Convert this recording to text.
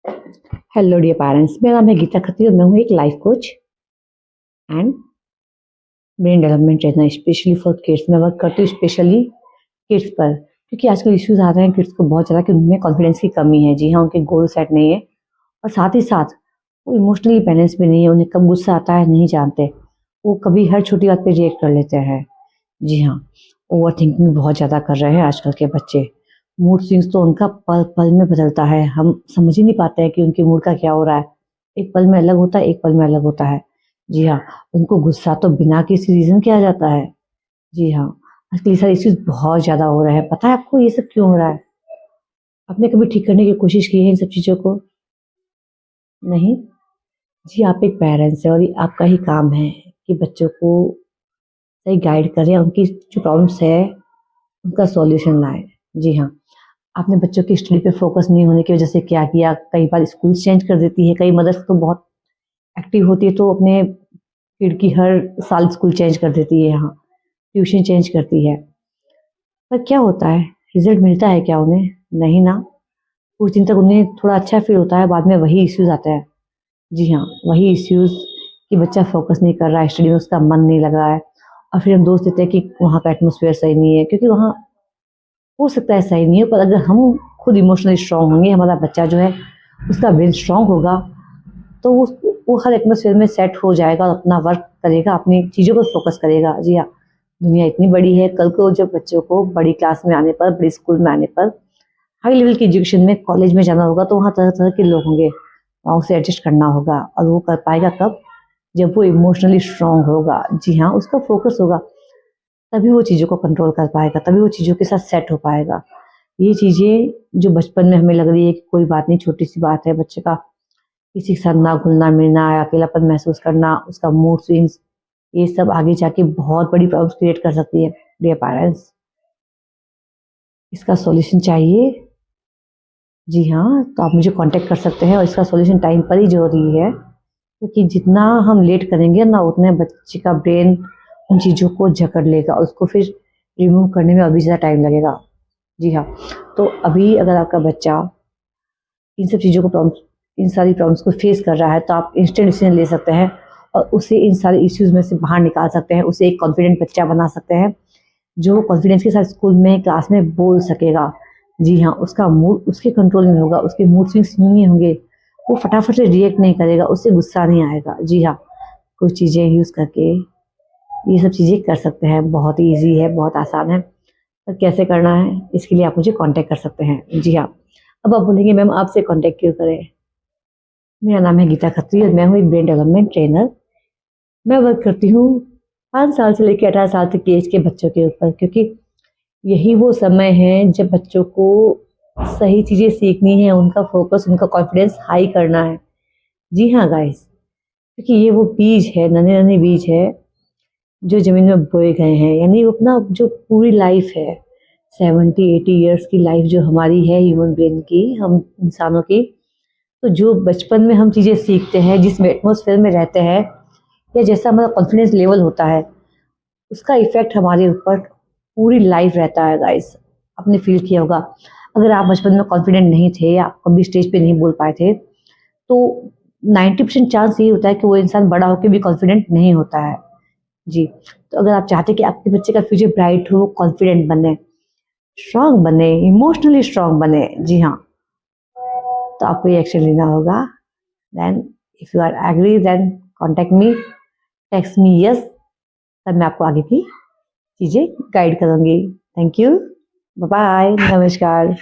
Hello dear parents, मेरा नाम है गीता खत्री और मैं हूँ एक life coach and brain development trainer specially for kids. मैं वर्क करती हूँ स्पेशली किड्स पर, क्योंकि आजकल इश्यूज आ रहे हैं किड्स को बहुत ज़्यादा कि उनमें कॉन्फिडेंस की कमी है। जी हाँ, उनके गोल सेट नहीं है और साथ ही साथ वो इमोशनली बैलेंस भी नहीं है। उन्हें कब गुस्सा आता है नहीं जानते, वो कभी हर छोटी बात पे रिएक्ट कर लेते हैं। जी हाँ, ओवर थिंकिंग बहुत ज़्यादा कर रहे हैं आजकल के बच्चे। मूड स्विंग्स तो उनका पल पल में बदलता है, हम समझ ही नहीं पाते हैं कि उनके मूड का क्या हो रहा है। एक पल में अलग होता है, एक पल में अलग होता है। जी हाँ, उनको गुस्सा तो बिना किसी रीज़न के आ जाता है। जी हाँ, आजकल ये सारे इश्यूज़ बहुत ज़्यादा हो रहे हैं। पता है आपको ये सब क्यों हो रहा है? आपने कभी ठीक करने की कोशिश की है इन सब चीज़ों को? नहीं? जी, आप एक पेरेंट्स हैं और ये आपका ही काम है कि बच्चों को सही गाइड करें, उनकी जो प्रॉब्लम्स है उनका सॉल्यूशन लाएँ। जी हाँ, आपने बच्चों की स्टडी पे फोकस नहीं होने की वजह से क्या किया, कई बार स्कूल चेंज कर देती है। कई मदर्स तो बहुत एक्टिव होती है तो अपने किड की हर साल स्कूल चेंज कर देती है, यहाँ ट्यूशन चेंज करती है। पर क्या होता है, रिजल्ट मिलता है क्या उन्हें? नहीं ना। कुछ दिन तक उन्हें थोड़ा अच्छा फील होता है, बाद में वही इश्यूज आता है। जी हाँ, वही इश्यूज कि बच्चा फोकस नहीं कर रहा है, स्टडी में उसका मन नहीं लग रहा है और फिर हम दोष देते हैं कि वहाँ का एटमोसफेयर सही नहीं है, क्योंकि वहाँ हो सकता है सही नहीं हो, पर अगर हम खुद इमोशनली स्ट्रांग होंगे, हमारा बच्चा जो है उसका ब्रेन स्ट्रांग होगा, तो वो हर एटमोसफेयर में सेट हो जाएगा और अपना वर्क करेगा, अपनी चीज़ों पर फोकस करेगा। जी हाँ, दुनिया इतनी बड़ी है, कल को जब बच्चों को बड़ी क्लास में आने पर, बड़ी स्कूल में आने पर, हाई लेवल की एजुकेशन में कॉलेज में जाना होगा, तो वहाँ तरह तरह के लोग होंगे, वहाँ उसे एडजस्ट करना होगा। और वो कर पाएगा कब? जब वो इमोशनली स्ट्रांग होगा। जी हाँ, उसका फोकस होगा, तभी वो चीज़ों को कंट्रोल कर पाएगा, तभी वो चीज़ों के साथ सेट हो पाएगा। ये चीज़ें जो बचपन में हमें लग रही है कि कोई बात नहीं, छोटी सी बात है, बच्चे का किसी के साथ ना घुलना मिलना, अकेलापन महसूस करना, उसका मूड स्विंग्स, ये सब आगे जाके बहुत बड़ी प्रॉब्लम्स क्रिएट कर सकती है। डियर पेरेंट्स, इसका सॉल्यूशन चाहिए? जी हाँ, तो आप मुझे कांटेक्ट कर सकते हैं और इसका सॉल्यूशन टाइम पर ही ज़रूरी है, क्योंकि जितना हम लेट करेंगे ना, उतने बच्चे का ब्रेन उन चीज़ों को जकड़ लेगा और उसको फिर रिमूव करने में अभी ज़्यादा टाइम लगेगा। जी हाँ, तो अभी अगर आपका बच्चा इन सब चीज़ों को इन सारी प्रॉब्लम्स को फेस कर रहा है, तो आप इंस्टेंट डिसीजन ले सकते हैं और उसे इन सारे इश्यूज़ में से बाहर निकाल सकते हैं। उसे एक कॉन्फिडेंट बच्चा बना सकते हैं, जो कॉन्फिडेंस के साथ स्कूल में, क्लास में बोल सकेगा। जी हाँ, उसका मूड उसके कंट्रोल में होगा, उसके मूड स्विंग्स नहीं होंगे, वो फटाफट से रिएक्ट नहीं करेगा, उससे गुस्सा नहीं आएगा। जी हाँ, कुछ चीज़ें यूज़ करके ये सब चीज़ें कर सकते हैं। बहुत ही ईज़ी है, बहुत आसान है। पर कैसे करना है, इसके लिए आप मुझे कॉन्टैक्ट कर सकते हैं। जी हाँ, अब आप बोलेंगे मैम आपसे कॉन्टैक्ट क्यों करें? मेरा नाम है गीता खत्री और मैं हूँ एक ब्रेन डेवलपमेंट ट्रेनर। मैं वर्क करती हूँ 5 साल से लेकर 18 साल तक की एज के बच्चों के ऊपर, क्योंकि यही वो समय है जब बच्चों को सही चीज़ें सीखनी है, उनका फोकस, उनका कॉन्फिडेंस हाई करना है। जी हाँ गाइस, क्योंकि ये वो बीज है, नन्हे नन्हे बीज है जो ज़मीन में बोए गए हैं। यानी वो अपना जो पूरी लाइफ है, 70-80 ईयर्स की लाइफ जो हमारी है ह्यूमन ब्रेन की, हम इंसानों की, तो जो बचपन में हम चीज़ें सीखते हैं, जिस एटमॉस्फेयर में रहते हैं, या जैसा हमारा कॉन्फिडेंस लेवल होता है, उसका इफ़ेक्ट हमारे ऊपर पूरी लाइफ रहता है गाइस। आपने फ़ील किया होगा, अगर आप बचपन में कॉन्फिडेंट नहीं थे या आप कभी स्टेज पे नहीं बोल पाए थे, तो 90% चांस ये होता है कि वो इंसान बड़ा होके भी कॉन्फिडेंट नहीं होता है। जी, तो अगर आप चाहते हैं कि आपके बच्चे का फ्यूचर ब्राइट हो, कॉन्फिडेंट बने, स्ट्रॉन्ग बने, इमोशनली स्ट्रॉन्ग बने, जी हाँ, तो आपको ये एक्शन लेना होगा। Then if you are agree, then contact me, text me yes, तब मैं आपको आगे की चीज़ें गाइड करूँगी। थैंक यू, बाय बाय, नमस्कार।